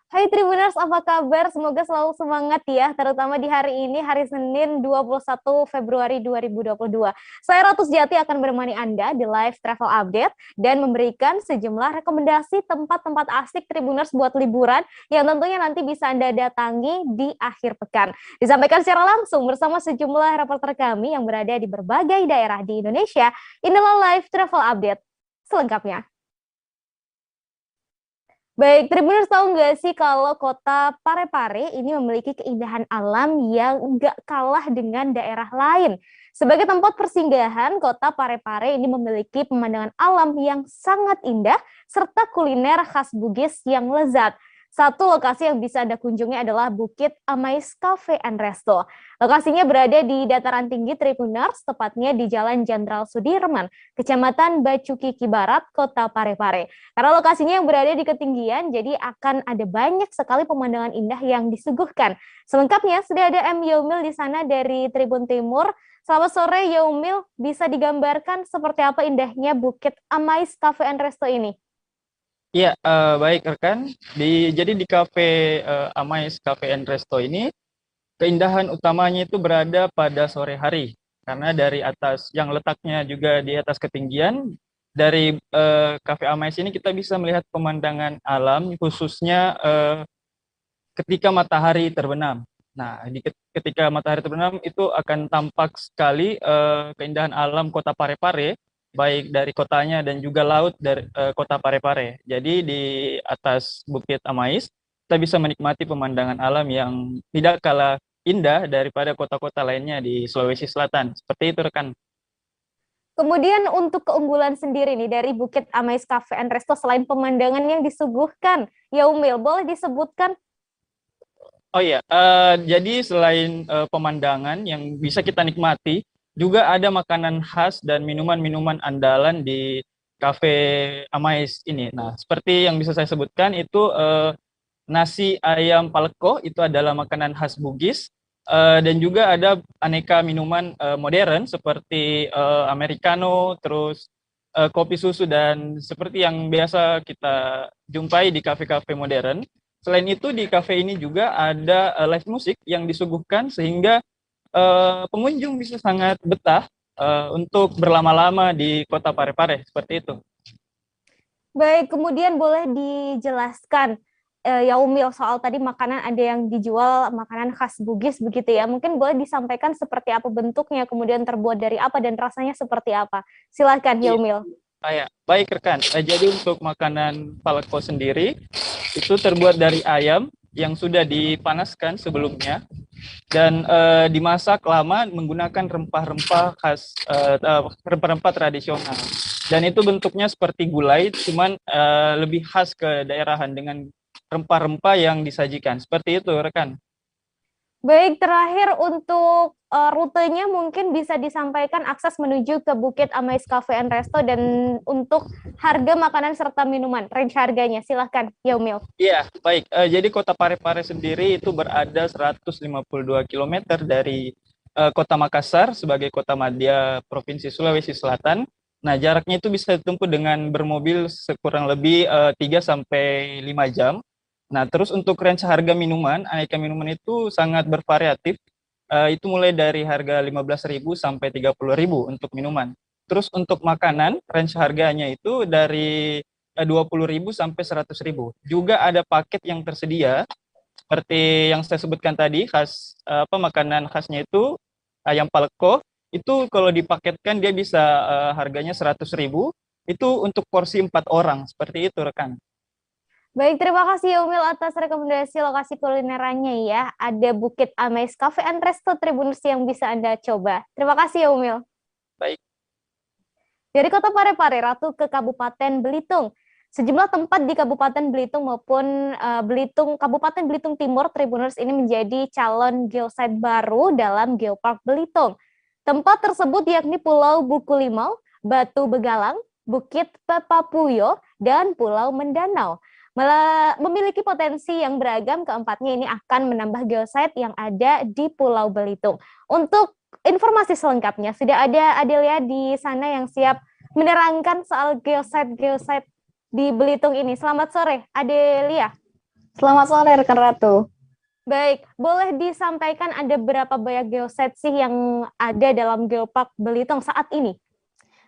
Hai Tribuners, apa kabar? Semoga selalu semangat ya, terutama di hari ini, hari Senin 21 Februari 2022. Saya Ratu Sejati akan menemani Anda di live travel update dan memberikan sejumlah rekomendasi tempat-tempat asik Tribuners buat liburan yang tentunya nanti bisa Anda datangi di akhir pekan. Disampaikan secara langsung bersama sejumlah reporter kami yang berada di berbagai daerah di Indonesia. Inilah live travel update selengkapnya. Baik, Tribuners tahu nggak sih kalau kota Parepare ini memiliki keindahan alam yang nggak kalah dengan daerah lain. Sebagai tempat persinggahan, kota Parepare ini memiliki pemandangan alam yang sangat indah serta kuliner khas Bugis yang lezat. Satu lokasi yang bisa Anda kunjungi adalah Bukit Amais Cafe and Resto. Lokasinya berada di dataran tinggi Tribuners, tepatnya di Jalan Jenderal Sudirman, Kecamatan Bacukiki Barat, Kota Parepare. Karena lokasinya yang berada di ketinggian, jadi akan ada banyak sekali pemandangan indah yang disuguhkan. Selengkapnya, sudah ada M. Yaumil di sana dari Tribun Timur. Selamat sore, Yaumil. Bisa digambarkan seperti apa indahnya Bukit Amais Cafe and Resto ini? Iya, baik rekan. Jadi di Cafe Amais Cafe and Resto ini, keindahan utamanya itu berada pada sore hari. Karena dari atas, yang letaknya juga di atas ketinggian, dari Cafe Amais ini kita bisa melihat pemandangan alam, khususnya ketika matahari terbenam. Nah, ketika matahari terbenam itu akan tampak sekali keindahan alam kota Parepare, baik dari kotanya dan juga laut dari kota Parepare. Jadi di atas Bukit Amais, kita bisa menikmati pemandangan alam yang tidak kalah indah daripada kota-kota lainnya di Sulawesi Selatan. Seperti itu, rekan. Kemudian untuk keunggulan sendiri nih dari Bukit Amais Cafe and Resto selain pemandangan yang disuguhkan, Yaumil, boleh disebutkan? Oh iya, jadi selain pemandangan yang bisa kita nikmati, juga ada makanan khas dan minuman-minuman andalan di Cafe Amais ini. Nah, seperti yang bisa saya sebutkan itu nasi ayam paleko itu adalah makanan khas Bugis, dan juga ada aneka minuman modern seperti americano, terus kopi susu dan seperti yang biasa kita jumpai di kafe-kafe modern. Selain itu di kafe ini juga ada live musik yang disuguhkan sehingga pengunjung bisa sangat betah untuk berlama-lama di kota Parepare seperti itu. Baik, kemudian boleh dijelaskan Yaumil soal tadi makanan ada yang dijual makanan khas Bugis begitu ya. Mungkin boleh disampaikan seperti apa bentuknya, kemudian terbuat dari apa dan rasanya seperti apa. Silakan Iya, Yaumil. baik rekan. Jadi untuk makanan paleko sendiri itu terbuat dari ayam yang sudah dipanaskan sebelumnya dan dimasak lama menggunakan rempah-rempah khas, rempah-rempah tradisional. Dan itu bentuknya seperti gulai, cuman lebih khas ke daerahan dengan rempah-rempah yang disajikan. Seperti itu, rekan. Baik, terakhir untuk rutenya mungkin bisa disampaikan akses menuju ke Bukit Amais Cafe and Resto dan untuk harga makanan serta minuman, range harganya. Silahkan, Yaumil. Iya, baik. Jadi kota Parepare sendiri itu berada 152 kilometer dari kota Makassar sebagai kota madya Provinsi Sulawesi Selatan. Nah, jaraknya itu bisa ditempuh dengan bermobil sekurang lebih 3 sampai 5 jam. Nah, terus untuk range harga minuman, aneka minuman itu sangat bervariatif. Itu mulai dari harga 15.000 sampai 30.000 untuk minuman. Terus untuk makanan, range harganya itu dari 20.000 sampai 100.000. Juga ada paket yang tersedia seperti yang saya sebutkan tadi, khas apa makanan khasnya itu ayam paleko. Itu kalau dipaketkan dia bisa harganya 100.000. Itu untuk porsi 4 orang. Seperti itu, rekan. Baik, terima kasih Yaumil atas rekomendasi lokasi kulinerannya ya. Ada Bukit Amais Cafe and Resto Tribuners yang bisa Anda coba. Terima kasih Yaumil. Baik. Dari Kota Parepare, Ratu ke Kabupaten Belitung. Sejumlah tempat di Kabupaten Belitung maupun Kabupaten Belitung Timur, Tribuners ini menjadi calon geosite baru dalam Geopark Belitung. Tempat tersebut yakni Pulau Buku Limau, Batu Begalang, Bukit Pepapuyo, dan Pulau Mendanau. Memiliki potensi yang beragam, keempatnya ini akan menambah geosite yang ada di Pulau Belitung. Untuk informasi selengkapnya, sudah ada Adelia di sana yang siap menerangkan soal geosite di Belitung ini. Selamat sore, Adelia. Selamat sore rekan Ratu. Baik, boleh disampaikan ada berapa banyak geoset sih yang ada dalam Geopark Belitung saat ini?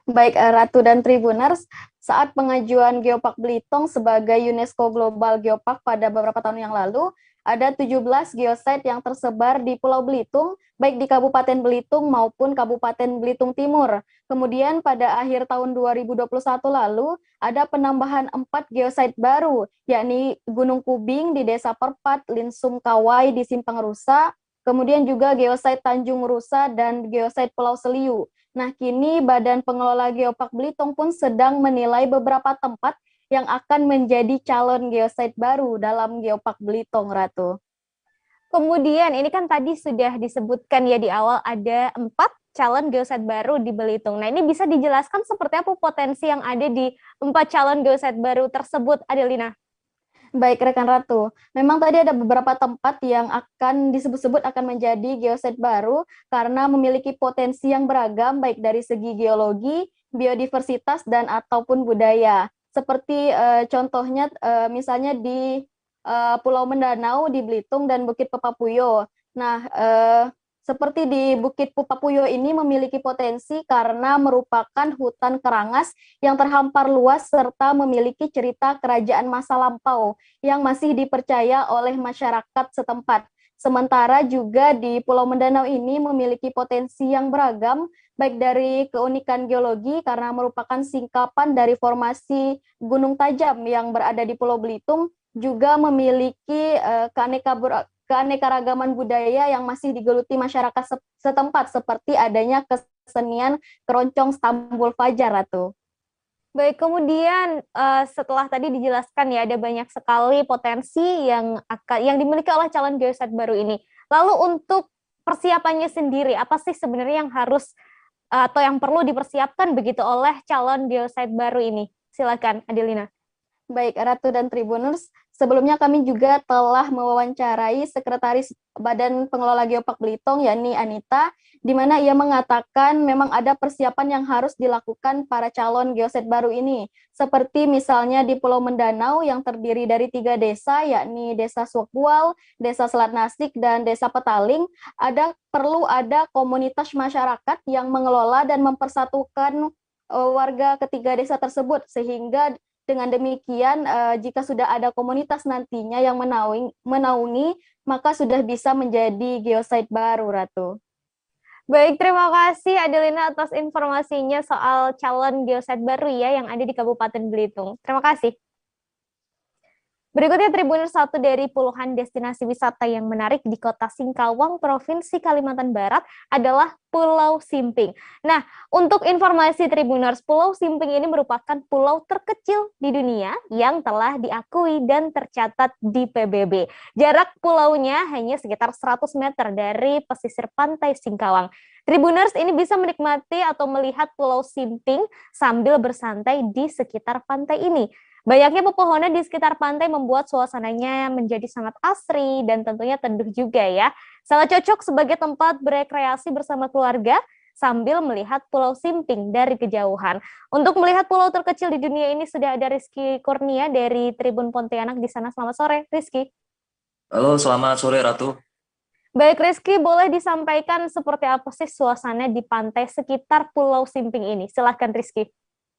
Baik Ratu dan Tribuners, saat pengajuan Geopark Belitung sebagai UNESCO Global Geopark pada beberapa tahun yang lalu, ada 17 geosite yang tersebar di Pulau Belitung, baik di Kabupaten Belitung maupun Kabupaten Belitung Timur. Kemudian pada akhir tahun 2021 lalu, ada penambahan 4 geosite baru, yakni Gunung Kubing di Desa Perpat, Linsum Kawai di Simpang Rusa, kemudian juga geosite Tanjung Rusa dan geosite Pulau Seliu. Nah, kini Badan Pengelola Geopark Belitung pun sedang menilai beberapa tempat yang akan menjadi calon geosite baru dalam Geopark Belitung, Ratu. Kemudian ini kan tadi sudah disebutkan ya di awal ada 4 calon geoset baru di Belitung. Nah, ini bisa dijelaskan seperti apa potensi yang ada di 4 calon geoset baru tersebut, Adelina? Baik, rekan Ratu. Memang tadi ada beberapa tempat yang akan disebut-sebut akan menjadi geoset baru karena memiliki potensi yang beragam baik dari segi geologi, biodiversitas, dan ataupun budaya. Seperti contohnya misalnya di Pulau Mendanau di Belitung dan Bukit Pepapuyo. Nah, seperti di Bukit Pepapuyo ini memiliki potensi karena merupakan hutan kerangas yang terhampar luas serta memiliki cerita kerajaan masa lampau yang masih dipercaya oleh masyarakat setempat. Sementara juga di Pulau Mendanau ini memiliki potensi yang beragam, baik dari keunikan geologi karena merupakan singkapan dari formasi Gunung Tajam yang berada di Pulau Belitung, juga memiliki keanekaragaman budaya yang masih digeluti masyarakat setempat, seperti adanya kesenian keroncong Stambul Fajar, Ratu. Baik, kemudian setelah tadi dijelaskan ya ada banyak sekali potensi yang dimiliki oleh calon geoset baru ini. Lalu untuk persiapannya sendiri, apa sih sebenarnya yang harus atau yang perlu dipersiapkan begitu oleh calon geoset baru ini? Silakan, Adelina. Baik, Ratu dan Tribuners, sebelumnya kami juga telah mewawancarai Sekretaris Badan Pengelola Geopark Belitung, yakni Anita, di mana ia mengatakan memang ada persiapan yang harus dilakukan para calon geoset baru ini, seperti misalnya di Pulau Mendanau yang terdiri dari 3 desa, yakni Desa Suokbual, Desa Selat Nasik, dan Desa Petaling, perlu ada komunitas masyarakat yang mengelola dan mempersatukan warga ketiga desa tersebut, sehingga dengan demikian, jika sudah ada komunitas nantinya yang menaungi, maka sudah bisa menjadi geosite baru, Ratu. Baik, terima kasih Adelina atas informasinya soal calon geoset baru ya yang ada di Kabupaten Belitung. Terima kasih. Berikutnya Tribuners, satu dari puluhan destinasi wisata yang menarik di Kota Singkawang, Provinsi Kalimantan Barat adalah Pulau Simping. Nah, untuk informasi Tribuners, Pulau Simping ini merupakan pulau terkecil di dunia yang telah diakui dan tercatat di PBB. Jarak pulaunya hanya sekitar 100 meter dari pesisir pantai Singkawang. Tribuners ini bisa menikmati atau melihat Pulau Simping sambil bersantai di sekitar pantai ini. Banyaknya pepohonan di sekitar pantai membuat suasananya menjadi sangat asri dan tentunya teduh juga ya. Sangat cocok sebagai tempat berekreasi bersama keluarga sambil melihat Pulau Simping dari kejauhan. Untuk melihat pulau terkecil di dunia ini sudah ada Rizky Kurnia dari Tribun Pontianak di sana. Selamat sore, Rizky. Halo, selamat sore Ratu. Baik Rizky, boleh disampaikan seperti apa sih suasana di pantai sekitar Pulau Simping ini? Silahkan Rizky.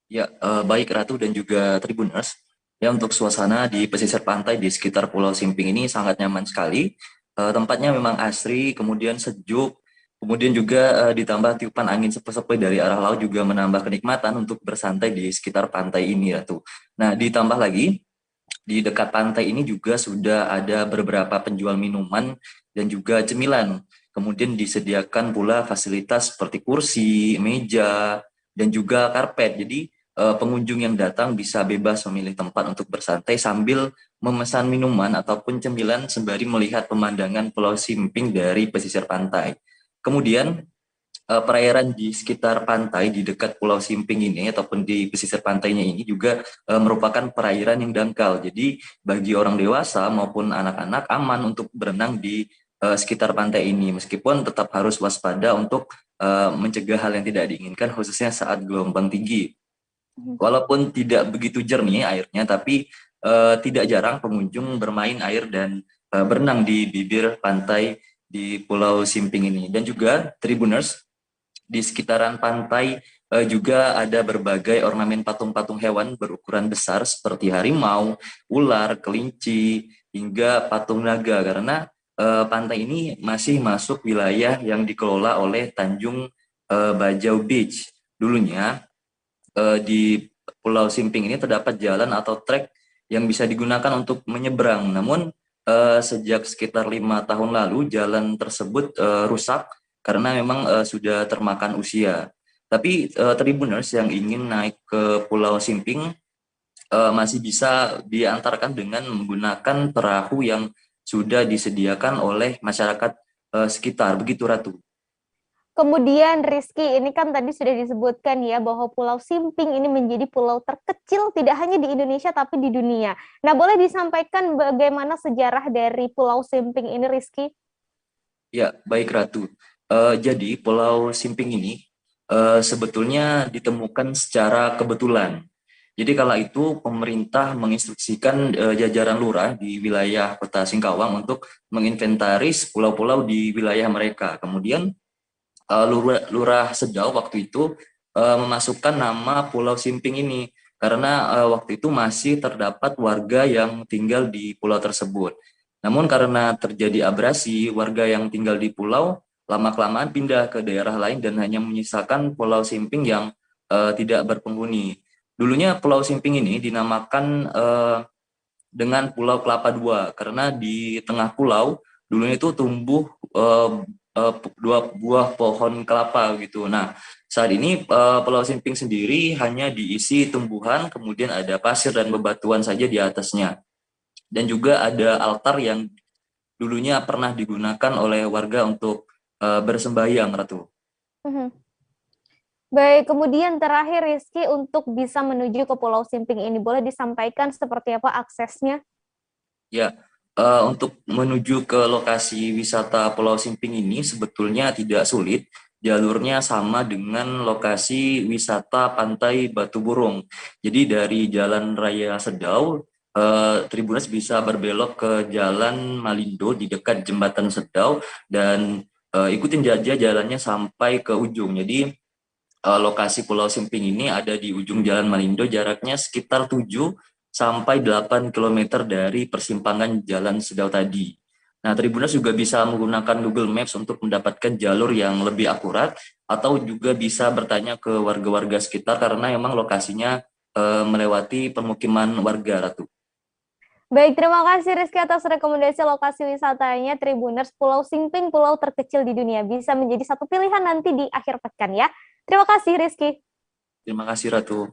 Ya, baik Ratu dan juga Tribuners. Ya, untuk suasana di pesisir pantai di sekitar Pulau Simping ini sangat nyaman sekali. Tempatnya memang asri, kemudian sejuk, kemudian juga ditambah tiupan angin sepi-sepi dari arah laut juga menambah kenikmatan untuk bersantai di sekitar pantai ini, Ratu. Nah, ditambah lagi, di dekat pantai ini juga sudah ada beberapa penjual minuman dan juga cemilan. Kemudian disediakan pula fasilitas seperti kursi, meja, dan juga karpet. Jadi pengunjung yang datang bisa bebas memilih tempat untuk bersantai sambil memesan minuman ataupun cemilan sembari melihat pemandangan Pulau Simping dari pesisir pantai. Kemudian perairan di sekitar pantai di dekat Pulau Simping ini ataupun di pesisir pantainya ini juga merupakan perairan yang dangkal. Jadi bagi orang dewasa maupun anak-anak aman untuk berenang di sekitar pantai ini, meskipun tetap harus waspada untuk mencegah hal yang tidak diinginkan khususnya saat gelombang tinggi. Walaupun tidak begitu jernih airnya, tapi tidak jarang pengunjung bermain air dan berenang di bibir pantai di Pulau Simping ini. Dan juga Tribuners, di sekitaran pantai juga ada berbagai ornamen patung-patung hewan berukuran besar seperti harimau, ular, kelinci, hingga patung naga, karena pantai ini masih masuk wilayah yang dikelola oleh Tanjung Bajau Beach. Dulunya di Pulau Simping ini terdapat jalan atau trek yang bisa digunakan untuk menyeberang. Namun sejak sekitar 5 tahun lalu jalan tersebut rusak karena memang sudah termakan usia. Tapi Tribuners yang ingin naik ke Pulau Simping masih bisa diantarkan dengan menggunakan perahu yang sudah disediakan oleh masyarakat sekitar. Begitu, Ratu. Kemudian Rizky, ini kan tadi sudah disebutkan ya bahwa Pulau Simping ini menjadi pulau terkecil tidak hanya di Indonesia tapi di dunia. Nah, boleh disampaikan bagaimana sejarah dari Pulau Simping ini, Rizky? Ya, baik Ratu. Jadi Pulau Simping ini sebetulnya ditemukan secara kebetulan. Jadi kala itu pemerintah menginstruksikan jajaran lurah di wilayah Kota Singkawang untuk menginventaris pulau-pulau di wilayah mereka. Kemudian Lurah Sedau waktu itu memasukkan nama Pulau Simping ini karena waktu itu masih terdapat warga yang tinggal di pulau tersebut. Namun karena terjadi abrasi, warga yang tinggal di pulau lama-kelamaan pindah ke daerah lain dan hanya menyisakan Pulau Simping yang tidak berpenghuni. Dulunya Pulau Simping ini dinamakan dengan Pulau Kelapa II karena di tengah pulau dulunya itu tumbuh dua buah pohon kelapa gitu. Nah, saat ini Pulau Simping sendiri hanya diisi tumbuhan, kemudian ada pasir dan bebatuan saja di atasnya. Dan juga ada altar yang dulunya pernah digunakan oleh warga untuk bersembahyang, Ratu. Baik, kemudian terakhir Rizky, untuk bisa menuju ke Pulau Simping ini, boleh disampaikan seperti apa aksesnya? Ya, untuk menuju ke lokasi wisata Pulau Simping ini sebetulnya tidak sulit. Jalurnya sama dengan lokasi wisata Pantai Batu Burung. Jadi dari Jalan Raya Sedau, Tribuners bisa berbelok ke Jalan Malindo di dekat Jembatan Sedau dan ikutin aja jalannya sampai ke ujung. Jadi lokasi Pulau Simping ini ada di ujung Jalan Malindo, jaraknya sekitar 7 sampai 8 km dari persimpangan Jalan Sedau tadi. Nah, Tribuners juga bisa menggunakan Google Maps untuk mendapatkan jalur yang lebih akurat atau juga bisa bertanya ke warga-warga sekitar karena memang lokasinya melewati permukiman warga, Ratu. Baik, terima kasih Rizky atas rekomendasi lokasi wisatanya Tribuners Pulau Simping, pulau terkecil di dunia. Bisa menjadi satu pilihan nanti di akhir pekan ya. Terima kasih Rizky. Terima kasih, Ratu.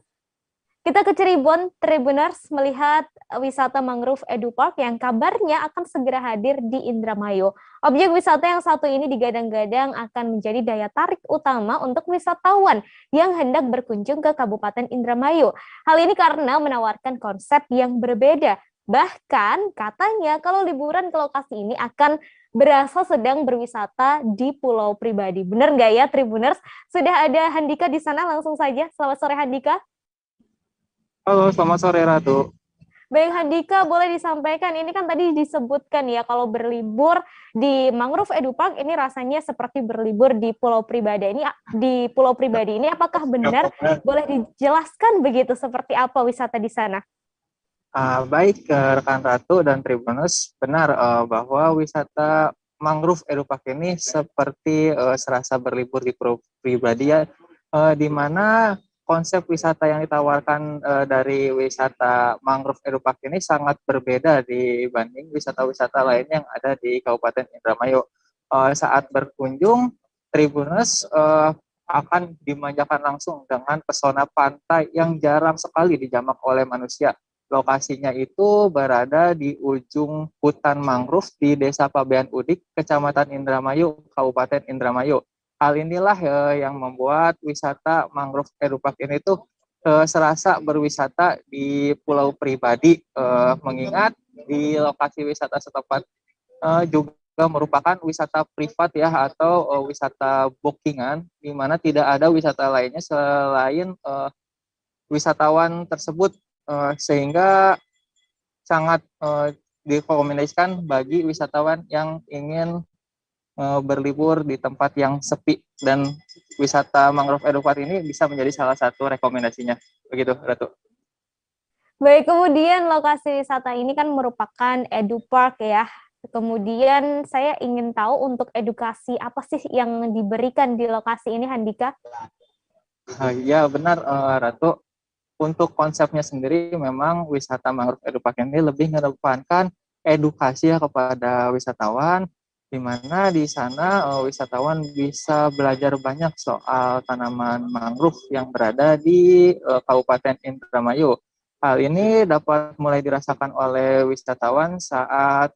Kita ke Cirebon, Tribuners melihat wisata mangrove Edu Park yang kabarnya akan segera hadir di Indramayu. Objek wisata yang satu ini digadang-gadang akan menjadi daya tarik utama untuk wisatawan yang hendak berkunjung ke Kabupaten Indramayu. Hal ini karena menawarkan konsep yang berbeda. Bahkan katanya kalau liburan ke lokasi ini akan berasa sedang berwisata di pulau pribadi. Benar nggak ya Tribuners? Sudah ada Handika di sana, langsung saja. Selamat sore Handika. Halo, selamat sore Ratu. Baik Handika, boleh disampaikan, ini kan tadi disebutkan ya kalau berlibur di Mangrove Edu Park ini rasanya seperti berlibur di pulau pribadi ini. Apakah benar? Boleh dijelaskan begitu seperti apa wisata di sana? Baik rekan Ratu dan Tribuners, benar bahwa wisata Mangrove Edu Park ini seperti serasa berlibur di pulau pribadi ya, di mana konsep wisata yang ditawarkan dari wisata Mangrove Edu Park ini sangat berbeda dibanding wisata-wisata lain yang ada di Kabupaten Indramayu. Saat berkunjung, Tribuners akan dimanjakan langsung dengan pesona pantai yang jarang sekali dijamak oleh manusia. Lokasinya itu berada di ujung hutan mangrove di Desa Pabean Udik, Kecamatan Indramayu, Kabupaten Indramayu. Hal inilah yang membuat wisata Mangrove Edu Park ini tuh serasa berwisata di pulau pribadi, mengingat di lokasi wisata setempat juga merupakan wisata privat ya, atau wisata bookingan, di mana tidak ada wisata lainnya selain wisatawan tersebut, sehingga sangat direkomendasikan bagi wisatawan yang ingin berlibur di tempat yang sepi, dan wisata mangrove Edu Park ini bisa menjadi salah satu rekomendasinya. Begitu, Ratu. Baik, kemudian lokasi wisata ini kan merupakan Edu Park ya. Kemudian saya ingin tahu untuk edukasi apa sih yang diberikan di lokasi ini, Handika? Ya benar, Ratu. Untuk konsepnya sendiri memang wisata mangrove Edu Park ini lebih mengedepankan edukasi ya kepada wisatawan, di mana di sana wisatawan bisa belajar banyak soal tanaman mangrove yang berada di Kabupaten Indramayu. Hal ini dapat mulai dirasakan oleh wisatawan saat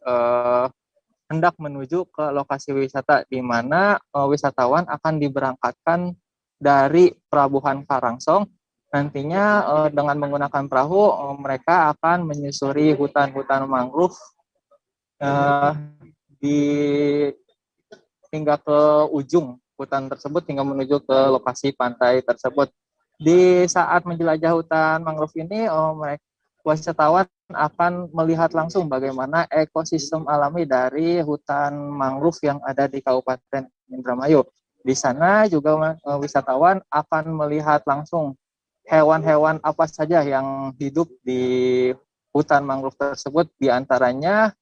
hendak menuju ke lokasi wisata, di mana wisatawan akan diberangkatkan dari Pelabuhan Karangsong. Nantinya dengan menggunakan perahu, mereka akan menyusuri hutan-hutan mangrove hingga ke ujung hutan tersebut, hingga menuju ke lokasi pantai tersebut. Di saat menjelajah hutan mangrove ini, wisatawan akan melihat langsung bagaimana ekosistem alami dari hutan mangrove yang ada di Kabupaten Indramayu. Di sana juga wisatawan akan melihat langsung hewan-hewan apa saja yang hidup di hutan mangrove tersebut. Di antaranya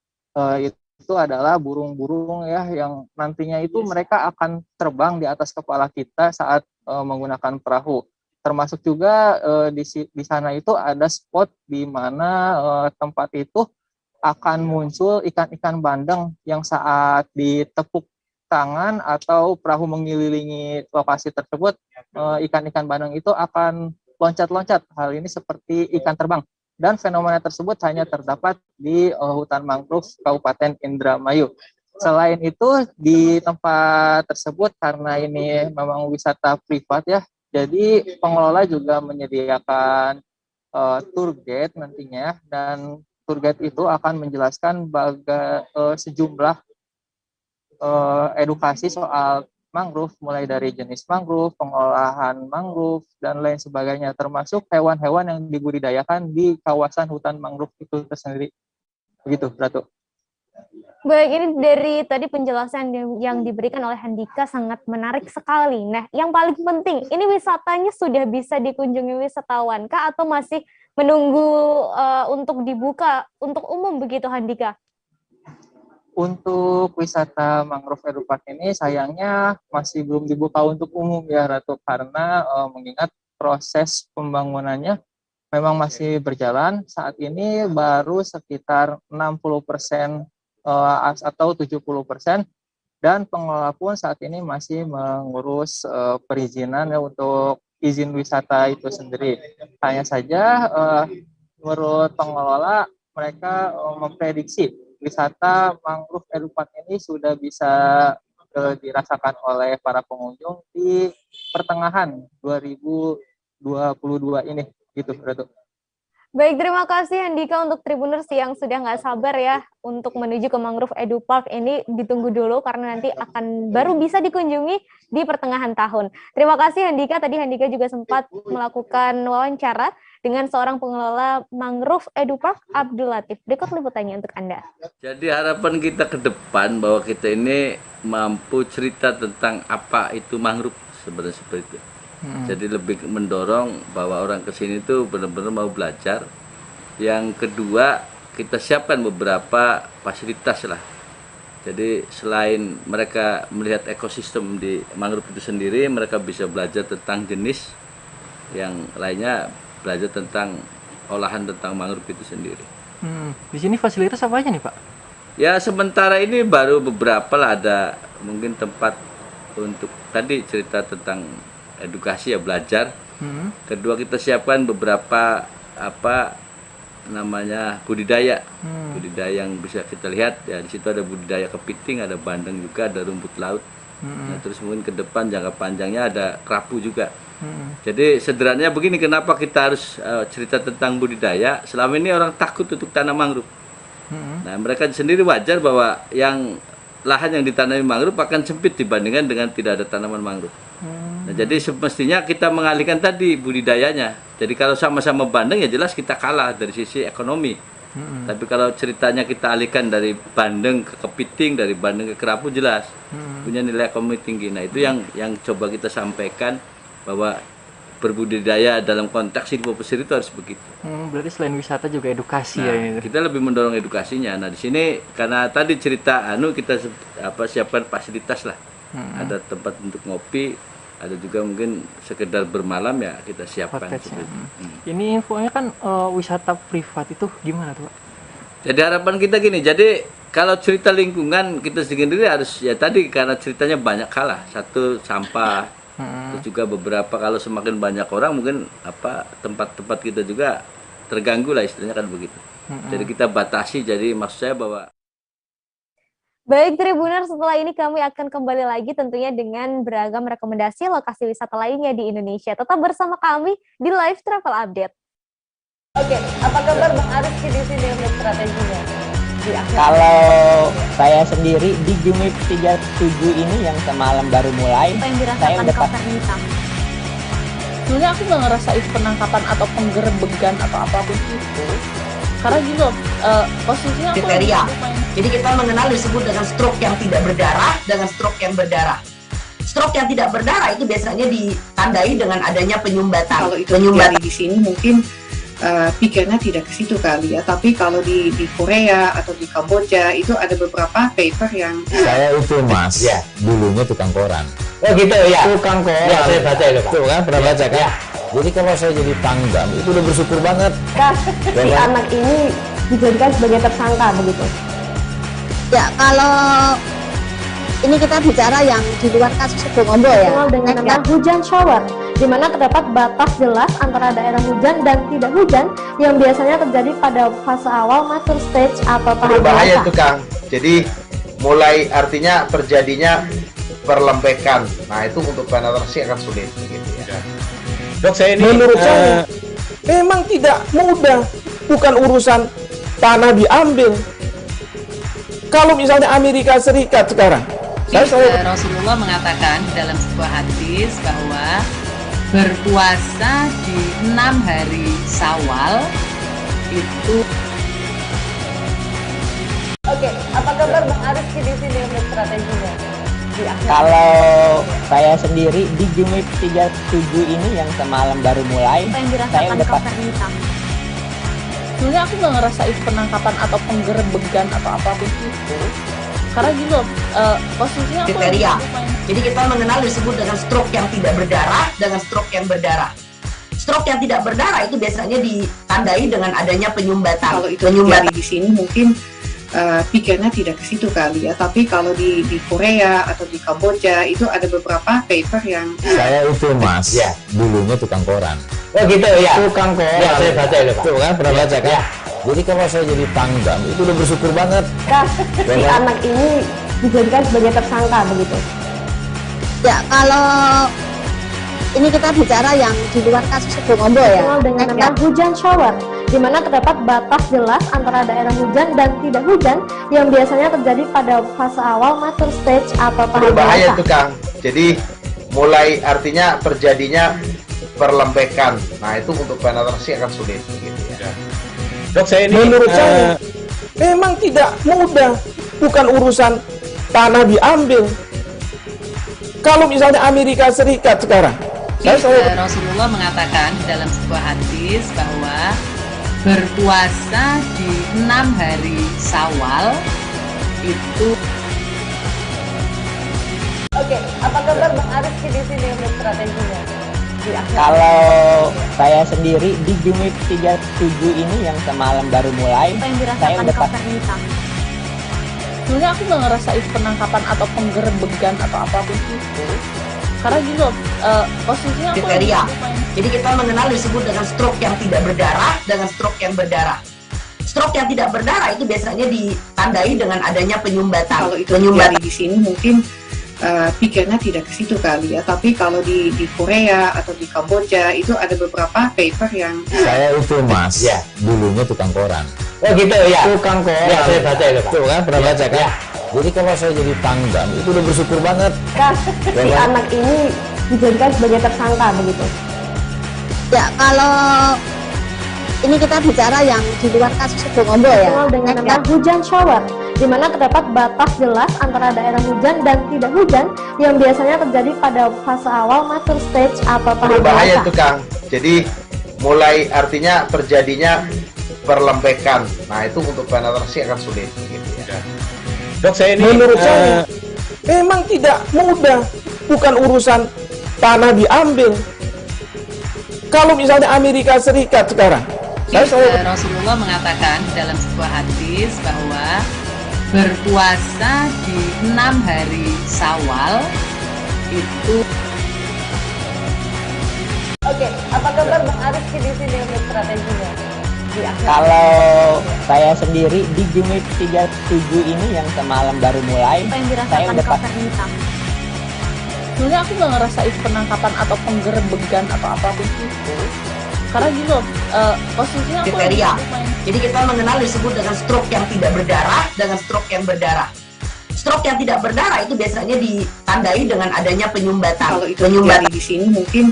itu adalah burung-burung ya, yang nantinya itu mereka akan terbang di atas kepala kita saat menggunakan perahu. Termasuk juga di sana itu ada spot di mana tempat itu akan muncul ikan-ikan bandeng yang saat ditepuk tangan atau perahu mengelilingi lokasi tersebut, ikan-ikan bandeng itu akan loncat-loncat. Hal ini seperti ikan terbang. Dan fenomena tersebut hanya terdapat di hutan mangrove Kabupaten Indramayu. Selain itu, di tempat tersebut karena ini memang wisata privat ya, jadi pengelola juga menyediakan tour guide nantinya, dan tour guide itu akan menjelaskan sejumlah edukasi soal mangrove, mulai dari jenis mangrove, pengolahan mangrove, dan lain sebagainya, termasuk hewan-hewan yang dibudidayakan di kawasan hutan mangrove itu tersendiri. Begitu, Ratu. Baik, ini dari tadi penjelasan yang diberikan oleh Handika sangat menarik sekali. Nah, yang paling penting, ini wisatanya sudah bisa dikunjungi wisatawan kah atau masih menunggu untuk dibuka untuk umum begitu, Handika? Untuk wisata mangrove Edu Park ini sayangnya masih belum dibuka untuk umum ya, Ratu, karena mengingat proses pembangunannya memang masih berjalan. Saat ini baru sekitar 60% atau 70%, dan pengelola pun saat ini masih mengurus perizinan ya untuk izin wisata itu sendiri. Hanya saja menurut pengelola, mereka memprediksi wisata mangrove Edu Park ini sudah bisa dirasakan oleh para pengunjung di pertengahan 2022 ini, gitu, Ratu. Baik, terima kasih Handika untuk Tribuners yang sudah nggak sabar ya untuk menuju ke Mangrove Edu Park. Ini ditunggu dulu karena nanti akan baru bisa dikunjungi di pertengahan tahun. Terima kasih Handika. Tadi Handika juga sempat melakukan wawancara dengan seorang pengelola Mangrove Edu Park, Abdul Latif. Berikut liputannya untuk Anda. Jadi harapan kita ke depan bahwa kita ini mampu cerita tentang apa itu mangrove, sebenarnya seperti itu. Jadi lebih mendorong bahwa orang ke sini itu benar-benar mau belajar. Yang kedua, kita siapkan beberapa fasilitas lah. Jadi selain mereka melihat ekosistem di mangrove itu sendiri, mereka bisa belajar tentang jenis, yang lainnya belajar tentang olahan tentang mangrove itu sendiri. Di sini fasilitas apa aja nih, Pak? Ya sementara ini baru beberapa lah, ada mungkin tempat untuk tadi cerita tentang edukasi ya, belajar. Kedua, kita siapkan beberapa budidaya, budidaya yang bisa kita lihat ya. Di situ ada budidaya kepiting, ada bandeng juga, ada rumput laut. Nah, terus mungkin ke depan jangka panjangnya ada kerapu juga. Jadi sederhananya begini, kenapa kita harus cerita tentang budidaya? Selama ini orang takut untuk tanam mangrove. Nah, mereka sendiri wajar bahwa yang lahan yang ditanami mangrove akan sempit dibandingkan dengan tidak ada tanaman mangrove. Nah, jadi semestinya kita mengalihkan tadi budidayanya. Jadi kalau sama-sama bandeng ya jelas kita kalah dari sisi ekonomi. Tapi kalau ceritanya kita alihkan dari Bandeng ke Kepiting, dari Bandeng ke Kerapu, jelas punya nilai ekonomi tinggi. Nah itu yang coba kita sampaikan, bahwa berbudidaya dalam konteks info pesisir itu harus begitu. Berarti selain wisata juga edukasi ya ini. Kita lebih mendorong edukasinya. Nah di sini karena tadi cerita kita siapkan fasilitas lah. Ada tempat untuk ngopi, ada juga mungkin sekedar bermalam ya kita siapkan. Ini infonya kan wisata privat itu gimana tuh Pak? Jadi harapan kita gini, jadi kalau cerita lingkungan kita sendiri harus ya tadi karena ceritanya banyak kalah. Satu sampah, terus juga beberapa kalau semakin banyak orang mungkin tempat-tempat kita juga terganggu lah istilahnya kan begitu. Jadi kita batasi, jadi maksud saya bahwa Baik Tribuner, setelah ini kami akan kembali lagi tentunya dengan beragam rekomendasi lokasi wisata lainnya di Indonesia. Tetap bersama kami di Live Travel Update. Oke, apa kabar Bang Arif di sini untuk strateginya? Kalau saya sendiri di Jumip 37 ini yang semalam baru mulai, Apa yang saya dirasakan udah Kak Fernita? Sebenarnya aku nggak ngerasain penangkapan atau penggerebegan atau apapun itu, karena gini loh, posisinya aku kriteria. Jadi kita mengenal disebut dengan stroke yang tidak berdarah dengan stroke yang berdarah. Stroke yang tidak berdarah itu biasanya ditandai dengan adanya penyumbatan. Kalau itu terjadi di sini mungkin pikirnya tidak ke situ kali ya, tapi kalau di Korea atau di Kamboja itu ada beberapa paper yang saya itu Mas, ya, dulunya tukang koran. Oh gitu ya. Tukang koran. Ya, saya baca itu Pak. Tuh kan pernah baca kan? Ya. Jadi kalau saya jadi tanggam itu udah bersyukur banget. Si anak ini dijadikan sebagai tersangka begitu. Ya, kalau ini kita bicara yang di luar kasus Sebongombo ya. Dengan nama hujan shower, di mana terdapat batas jelas antara daerah hujan dan tidak hujan yang biasanya terjadi pada fase awal mature stage atau tahap berbahaya dewasa. itu Kang. Jadi mulai artinya terjadinya perlembekan. Nah itu untuk penetrasi akan sulit gitu ya. Dok, saya ini menurut saya memang tidak mudah, bukan urusan tanah diambil. Kalau misalnya Amerika Serikat sekarang, Rasulullah mengatakan dalam sebuah hadis bahwa berpuasa di 6 hari Syawal itu. Oke, apa kabar Bang Arif di sini untuk strateginya? Kalau saya sendiri di Jumip 37 ini yang semalam baru mulai, Apa yang saya dirasakan udah Kak Fernita? sebenarnya aku nggak ngerasain penangkapan atau penggerebegan atau apapun itu, karena gini loh, posisinya aku kriteria. Jadi kita mengenal disebut dengan stroke yang tidak berdarah dengan stroke yang berdarah. Stroke yang tidak berdarah itu biasanya ditandai dengan adanya penyumbatan. kalau itu terjadi di sini mungkin pikirnya tidak ke situ kali ya, tapi kalau di Korea atau di Kamboja itu ada beberapa paper yang saya itu Mas, ya, dulunya tukang koran. Oh gitu ya. Tukang koran. Ya, saya baca itu Pak. Tuh kan pernah baca kan? Ya. Jadi kalau saya jadi tanggam itu udah bersyukur banget. Si anak ini dijadikan sebagai tersangka begitu. Ya, kalau ini kita bicara yang di luar kasus Sebongombo ya. Dengan nama hujan shower, di mana terdapat batas jelas antara daerah hujan dan tidak hujan yang biasanya terjadi pada fase awal mature stage atau tahap berbahaya dewasa. itu Kang. Jadi mulai artinya terjadinya perlembekan. Nah itu untuk penetrasi akan sulit gitu ya. Dok, saya ini menurut saya memang tidak mudah, bukan urusan tanah diambil. Kalau misalnya Amerika Serikat sekarang, Rasulullah mengatakan dalam sebuah hadis bahwa berpuasa di 6 hari Syawal itu. Oke, apa kabar Bang Arif di sini untuk strateginya? Kalau saya sendiri di Jumip 37 ini yang semalam baru mulai, Apa yang saya dirasakan udah Kak Fernita? sebenarnya aku nggak ngerasain penangkapan atau penggerebegan atau apapun itu, karena gini loh, posisinya aku kriteria. Jadi kita mengenal disebut dengan stroke yang tidak berdarah dengan stroke yang berdarah. Stroke yang tidak berdarah itu biasanya ditandai dengan adanya penyumbatan. kalau itu terjadi di sini mungkin pikirnya tidak ke situ kali ya, tapi kalau di Korea atau di Kamboja itu ada beberapa paper yang saya itu Mas, ya, dulunya tukang koran. Oh gitu ya. Tukang koran. Ya, saya baca itu Pak. Tuh kan pernah baca kan? Ya. Jadi kalau saya jadi tanggam itu udah bersyukur banget. Si anak ini dijadikan sebagai tersangka begitu. Ya, kalau Ini kita bicara yang di luar kasus Sebongombo ya. Dengan nama hujan shower, di mana terdapat batas jelas antara daerah hujan dan tidak hujan yang biasanya terjadi pada fase awal mature stage atau tahap Berbahaya dewasa. itu Kang. Jadi mulai artinya terjadinya perlembekan. Nah itu untuk penetrasi akan sulit. Gitu ya. Dok, saya ini Menurut saya memang tidak mudah, bukan urusan tanah diambil. Kalau misalnya Amerika Serikat sekarang, Rasulullah mengatakan dalam sebuah hadis bahwa berpuasa di 6 hari Syawal itu. Oke, apa kabar Bang Arif di sini untuk strateginya? Kalau saya sendiri di Jumit 37 ini yang semalam baru mulai, Apa yang saya dirasakan udah Kak Fernita? Sebenarnya aku nggak ngerasain penangkapan atau penggerebegan atau apapun itu, karena gitu posisinya aku kriteria. main. Jadi kita mengenal disebut dengan stroke yang tidak berdarah dengan stroke yang berdarah. Stroke yang tidak berdarah itu biasanya ditandai dengan adanya penyumbatan. Kalau itu terjadi di sini mungkin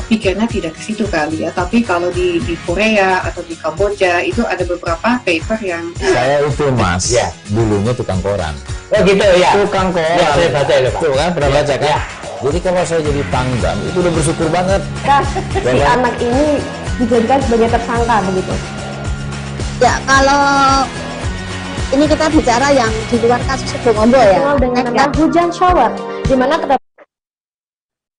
pikirnya tidak ke situ kali ya, tapi kalau di Korea atau di Kamboja itu ada beberapa paper yang Saya itu Mas, dulunya tukang koran. Oh gitu ya. Tukang koran. Ya, saya baca itu, Pak. Tuh kan, pernah baca kan? Ya. Jadi kalau saya jadi tanggan, itu udah bersyukur banget. Si anak ini dijadikan sebagai tersangka begitu. Ya, kalau ini kita bicara yang di luar kasus Sebongombo ya. Dengan nama hujan shower, di mana terdapat.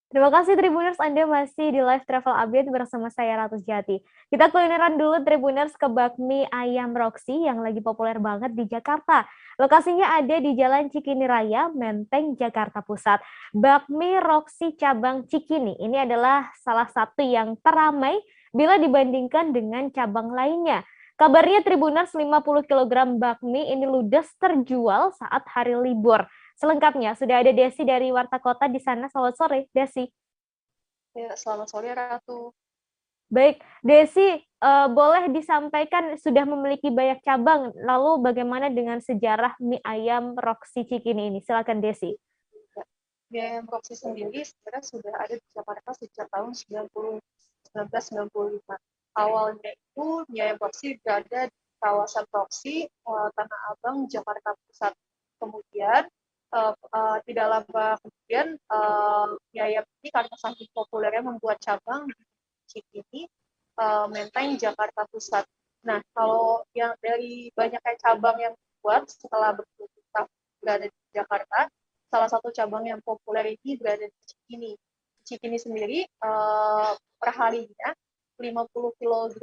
Terima kasih Tribuners, Anda masih di live travel update bersama saya Ratu Jati. Kita kulineran dulu Tribuners ke bakmi ayam Roxy yang lagi populer banget di Jakarta. Lokasinya ada di Jalan Cikini Raya, Menteng, Jakarta Pusat. Bakmi Roxy cabang Cikini ini adalah salah satu yang teramai bila dibandingkan dengan cabang lainnya. Kabarnya Tribuners 50 kg bakmi ini ludes terjual saat hari libur. Selengkapnya sudah ada Desi dari Warta Kota di sana. Selamat sore, Desi. Ya, selamat sore Ratu. Baik, Desi, boleh disampaikan sudah memiliki banyak cabang. Lalu bagaimana dengan sejarah mie ayam Roxy Cikini ini? Silakan Desi. Ya, mie ayam Roxy sendiri sebenarnya sudah ada di Jakarta sejak tahun 1995. Awalnya itu mie ayam Roxy berada di kawasan Roxy, Tanah Abang, Jakarta Pusat. Kemudian tidak lama kemudian mie ayam ini karena saking populernya membuat cabang di Cikini, Menteng, Jakarta Pusat. Nah, kalau yang dari banyaknya cabang yang dibuat setelah berpuluh-puluh berada di Jakarta, salah satu cabang yang populer ini berada di Cikini. Cikini sendiri per harinya 50 kg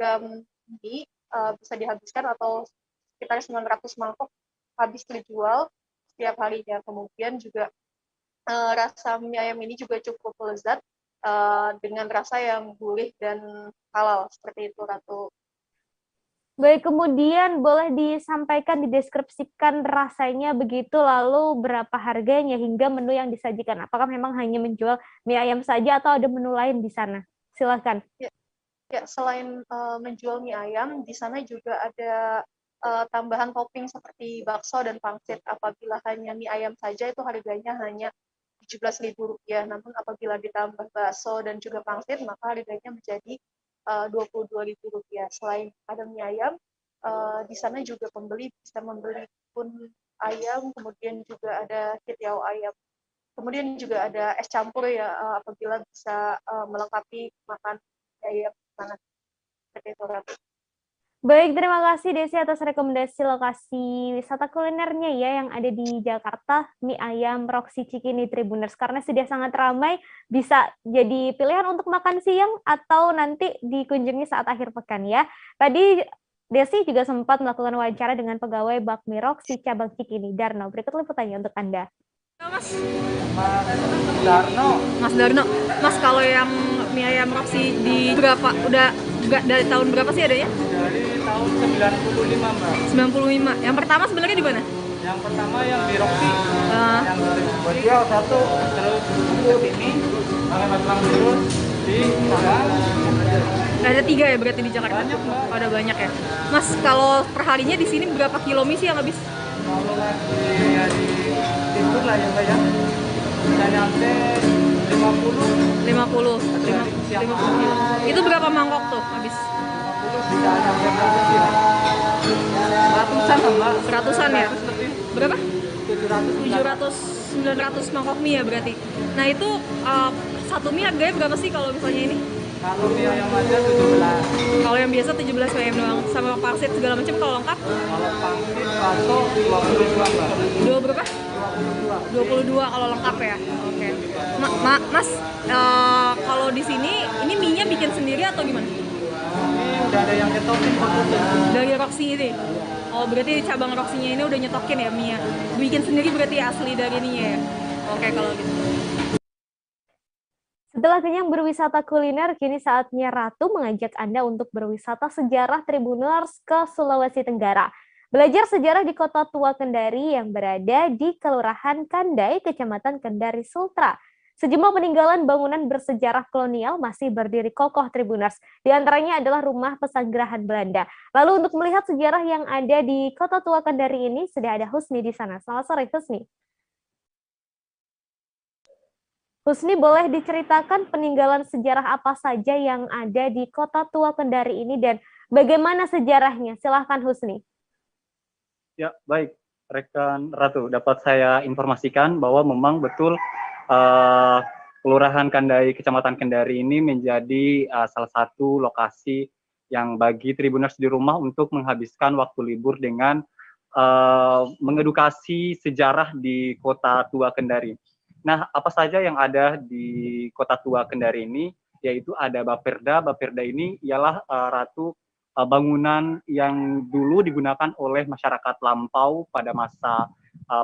ini bisa dihabiskan atau sekitar 900 mangkok habis terjual setiap harinya. Kemudian juga rasa mie ayam ini juga cukup lezat dengan rasa yang gurih dan halal seperti itu, Ratu. Baik, kemudian boleh disampaikan, dideskripsikan rasanya begitu, lalu berapa harganya hingga menu yang disajikan. Apakah memang hanya menjual mie ayam saja atau ada menu lain di sana? Silakan. Ya, selain menjual mie ayam, di sana juga ada tambahan topping seperti bakso dan pangsit. Apabila hanya mie ayam saja itu harganya hanya Rp17.000. Namun apabila ditambah bakso dan juga pangsit maka harganya menjadi Rp22.000. Selain ada mie ayam, di sana juga pembeli bisa membeli pun ayam, kemudian juga ada kitiau ayam. Kemudian juga ada es campur ya apabila bisa melengkapi makan ayam di sana. Seperti itu, Ratu. Baik, terima kasih Desi atas rekomendasi lokasi wisata kulinernya ya yang ada di Jakarta, mie ayam Roxy Cikini Tribuners. Karena sudah sangat ramai, bisa jadi pilihan untuk makan siang atau nanti dikunjungi saat akhir pekan ya. Tadi Desi juga sempat melakukan wawancara dengan pegawai bakmi Roxy cabang Cikini. Darno, berikut liputannya untuk Anda. Mas Darno, Mas kalau yang mie ayam Roxy di berapa, udah dari tahun berapa sih adanya? Dari tahun 95, Mbak. 95. Yang pertama sebenarnya di mana? Yang pertama yang di Roxy, yang beliau satu, terus ke sini, terus di sana. Ada 3 ya berarti di Jakarta? Banyak, Mbak. Ada banyak ya. Mas kalau perharinya di sini berapa kilo mie sih yang habis? Kalau lagi ya di timur lah ya, Mbak ya. Bisa nyampe 50 kilo. Itu berapa mangkok tuh habis? 50 Tidak sampai 100 ya. Ratusan lah, Mbak. Ratusan ya? Berapa? 700. 900 mangkok mie ya berarti. Nah itu satu mie harganya berapa sih kalau misalnya ini? Kalau mie yang ada 17. Kalau yang biasa 17 PM doang, sama pangsit segala macam kalau lengkap? Kalau pangsit, bakso 22, Mbak. Dua berapa? 22 kalau lengkap ya. Oke. Mas, kalau di sini ini mie-nya bikin sendiri atau gimana? Ini udah ada yang nyetokin fotonya. Dari Roxy ini. Oh, berarti cabang Roxy-nya ini udah nyetokin ya mie-nya. Bikin sendiri berarti asli dari ininya ya. Oke, kalau gitu. Setelah kenyang berwisata kuliner, kini saatnya Ratu mengajak Anda untuk berwisata sejarah Tribuners ke Sulawesi Tenggara. Belajar sejarah di Kota Tua Kendari yang berada di Kelurahan Kandai, Kecamatan Kendari Sultra. Sejumlah peninggalan bangunan bersejarah kolonial masih berdiri kokoh Tribuners. Di antaranya adalah rumah pesanggerahan Belanda. Lalu untuk melihat sejarah yang ada di Kota Tua Kendari ini, sudah ada Husni di sana. Selamat sore, Husni. Husni, boleh diceritakan peninggalan sejarah apa saja yang ada di Kota Tua Kendari ini dan bagaimana sejarahnya? Silahkan Husni. Ya, baik. Rekan Ratu, dapat saya informasikan bahwa memang betul Kelurahan Kandai, Kecamatan Kendari ini menjadi salah satu lokasi yang bagi Tribuners di rumah untuk menghabiskan waktu libur dengan mengedukasi sejarah di Kota Tua Kendari. Nah, apa saja yang ada di Kota Tua Kendari ini? Yaitu ada Bapperda. Bapperda ini ialah Ratu bangunan yang dulu digunakan oleh masyarakat lampau pada masa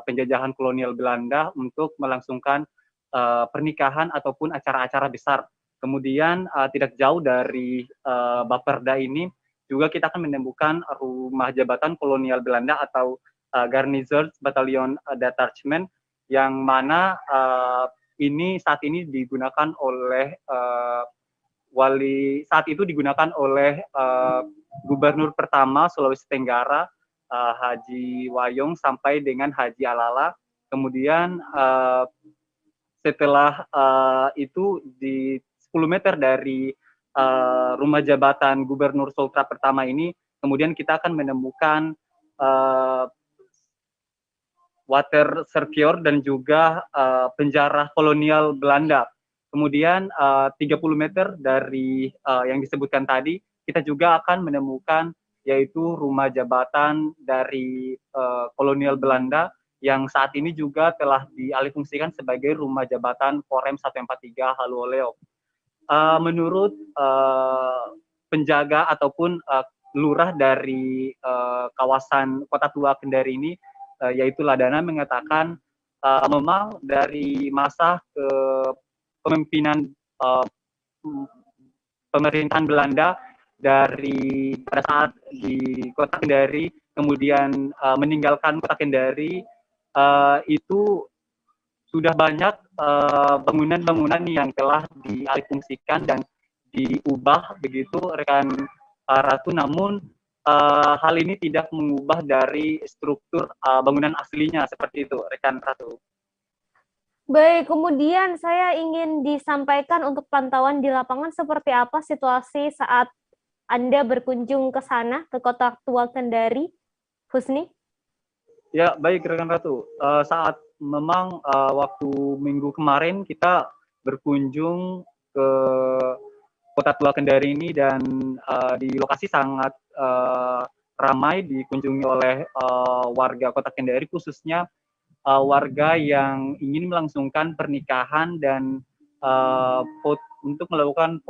penjajahan kolonial Belanda untuk melangsungkan pernikahan ataupun acara-acara besar. Kemudian tidak jauh dari Bapperda ini juga kita akan menemukan rumah jabatan kolonial Belanda atau Garnizons Battalion Detachment yang mana ini saat ini digunakan oleh saat itu digunakan oleh Gubernur pertama Sulawesi Tenggara Haji Wayong sampai dengan Haji Alala. Kemudian setelah itu di 10 meter dari rumah jabatan Gubernur Sultra pertama ini, kemudian kita akan menemukan water circular dan juga penjara kolonial Belanda. Kemudian 30 meter dari yang disebutkan tadi, kita juga akan menemukan yaitu rumah jabatan dari kolonial Belanda yang saat ini juga telah dialihfungsikan sebagai rumah jabatan Korem 143 Haluoleo. Menurut penjaga ataupun lurah dari kawasan Kota Tua Kendari ini, yaitu Ladana, mengatakan memang dari masa kepemimpinan pemerintahan Belanda dari pada saat di Kota Kendari kemudian meninggalkan Kota Kendari itu sudah banyak bangunan-bangunan yang telah dialihfungsikan dan diubah begitu rekan Ratu, namun hal ini tidak mengubah dari struktur bangunan aslinya seperti itu, rekan Ratu. Baik, kemudian saya ingin disampaikan untuk pantauan di lapangan seperti apa situasi saat Anda berkunjung ke sana, ke Kota Tua Kendari, Husni? Ya, baik rekan Ratu. Saat memang waktu minggu kemarin kita berkunjung ke Kota Tua Kendari ini dan di lokasi sangat ramai dikunjungi oleh warga Kota Kendari, khususnya warga yang ingin melangsungkan pernikahan dan untuk melakukan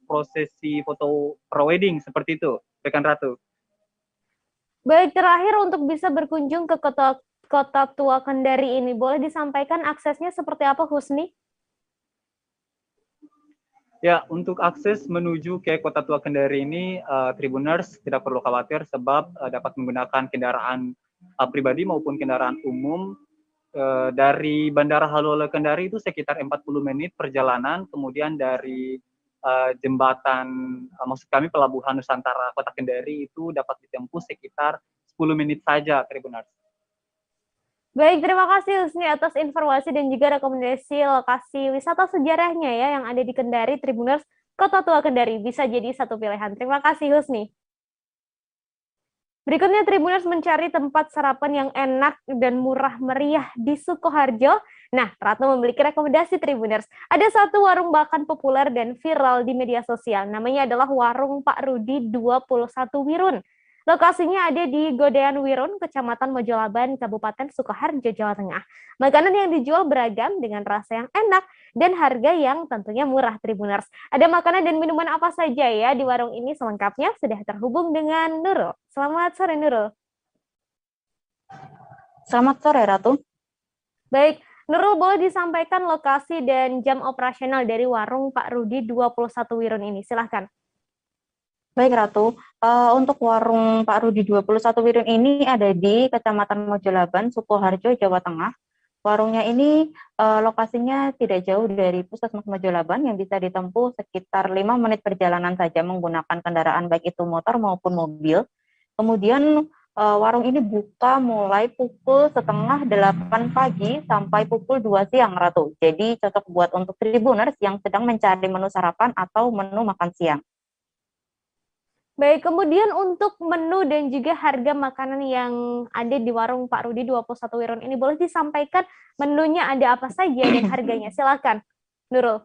prosesi foto prewedding seperti itu, rekan Ratu. Baik, terakhir untuk bisa berkunjung ke Kota Tua Kendari ini, boleh disampaikan aksesnya seperti apa, Husni? Ya, untuk akses menuju ke Kota Tua Kendari ini, Tribuners tidak perlu khawatir sebab dapat menggunakan kendaraan pribadi maupun kendaraan umum. Dari Bandara Haluoleo Kendari itu sekitar 40 menit perjalanan, kemudian dari jembatan, maksud kami Pelabuhan Nusantara Kota Kendari itu dapat ditempuh sekitar 10 menit saja, Tribuners. Baik, terima kasih Husni atas informasi dan juga rekomendasi lokasi wisata sejarahnya ya yang ada di Kendari, Tribuners. Kota Tua Kendari bisa jadi satu pilihan. Terima kasih Husni. Berikutnya Tribuners mencari tempat sarapan yang enak dan murah meriah di Sukoharjo. Nah, Ratu memiliki rekomendasi Tribuners. Ada satu warung makan populer dan viral di media sosial. Namanya adalah Warung Pak Rudi 21 Wirun. Lokasinya ada di Godean Wirun, Kecamatan Mojolaban, Kabupaten Sukoharjo, Jawa Tengah. Makanan yang dijual beragam dengan rasa yang enak dan harga yang tentunya murah Tribuners. Ada makanan dan minuman apa saja ya di warung ini? Selengkapnya sudah terhubung dengan Nurul. Selamat sore Nurul. Selamat sore Ratu. Baik, Nurul boleh disampaikan lokasi dan jam operasional dari warung Pak Rudi 21 Wirun ini. Silahkan. Baik Ratu, untuk warung Pak Rudi 21 Wirun ini ada di Kecamatan Mojolaban, Sukoharjo, Jawa Tengah. Warungnya ini lokasinya tidak jauh dari Puskesmas Mojolaban yang bisa ditempuh sekitar 5 menit perjalanan saja menggunakan kendaraan baik itu motor maupun mobil. Kemudian warung ini buka mulai pukul 7:30 pagi sampai pukul 2 siang Ratu. Jadi cocok buat untuk Tribuners yang sedang mencari menu sarapan atau menu makan siang. Baik, kemudian untuk menu dan juga harga makanan yang ada di warung Pak Rudi 21 Wirun ini boleh disampaikan menunya ada apa saja dan harganya. Silakan, Nurul.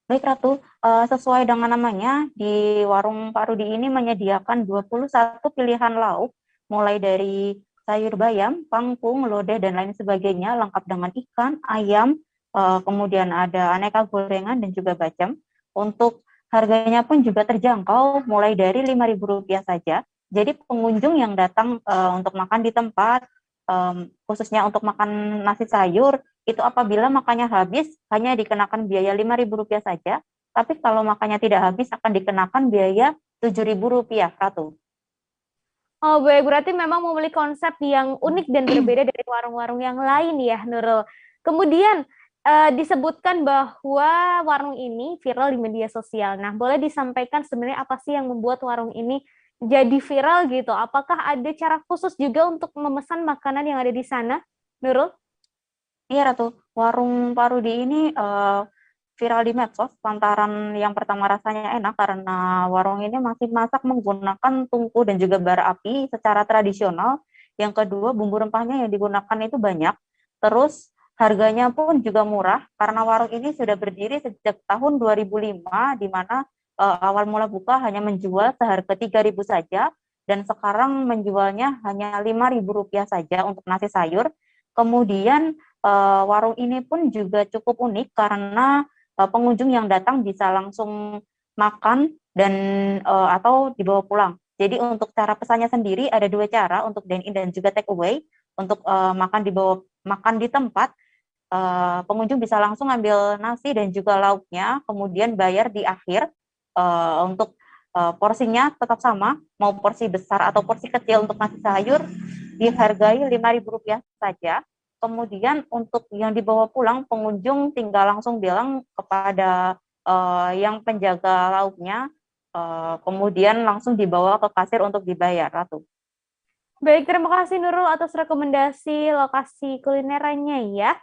Baik Ratu, sesuai dengan namanya, di warung Pak Rudi ini menyediakan 21 pilihan lauk, mulai dari sayur bayam, kangkung, lodeh, dan lain sebagainya, lengkap dengan ikan, ayam, kemudian ada aneka gorengan dan juga bacem. Untuk harganya pun juga terjangkau, mulai dari Rp5.000 saja. Jadi pengunjung yang datang untuk makan di tempat, khususnya untuk makan nasi sayur, itu apabila makannya habis, hanya dikenakan biaya Rp5.000 saja. Tapi kalau makannya tidak habis, akan dikenakan biaya Rp7.000, Ratu. Oh baik, berarti memang memiliki konsep yang unik dan berbeda dari warung-warung yang lain ya, Nurul. Kemudian, disebutkan bahwa warung ini viral di media sosial. Nah, boleh disampaikan sebenarnya apa sih yang membuat warung ini jadi viral gitu? Apakah ada cara khusus juga untuk memesan makanan yang ada di sana, Nurul? Iya Ratu, warung Pak Rudi ini viral di medsos lantaran yang pertama rasanya enak karena warung ini masih masak menggunakan tungku dan juga bara api secara tradisional. Yang kedua, bumbu rempahnya yang digunakan itu banyak. Terus harganya pun juga murah karena warung ini sudah berdiri sejak tahun 2005 di mana awal mula buka hanya menjual seharga Rp3.000 saja dan sekarang menjualnya hanya Rp5.000 saja untuk nasi sayur. Kemudian warung ini pun juga cukup unik karena pengunjung yang datang bisa langsung makan dan atau dibawa pulang. Jadi untuk cara pesannya sendiri ada dua cara, untuk dine in dan juga take away. Untuk makan di tempat, pengunjung bisa langsung ambil nasi dan juga lauknya, kemudian bayar di akhir. Untuk porsinya tetap sama, mau porsi besar atau porsi kecil untuk nasi sayur dihargai Rp5.000 saja. Kemudian untuk yang dibawa pulang, pengunjung tinggal langsung bilang kepada yang penjaga lauknya, kemudian langsung dibawa ke kasir untuk dibayar, Ratu. Baik, terima kasih Nurul atas rekomendasi lokasi kulinerannya ya.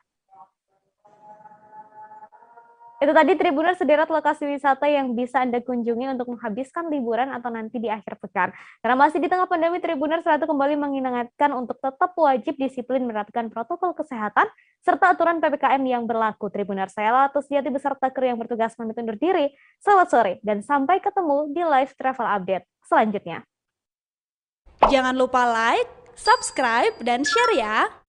Itu tadi Tribuners sederet lokasi wisata yang bisa Anda kunjungi untuk menghabiskan liburan atau nanti di akhir pekan. Karena masih di tengah pandemi, Tribuners Ratu kembali mengingatkan untuk tetap wajib disiplin menerapkan protokol kesehatan serta aturan PPKM yang berlaku. Tribuners, saya Latu Sejati beserta kru yang bertugas pamit undur diri. Selamat sore dan sampai ketemu di live travel update selanjutnya. Jangan lupa like, subscribe, dan share ya!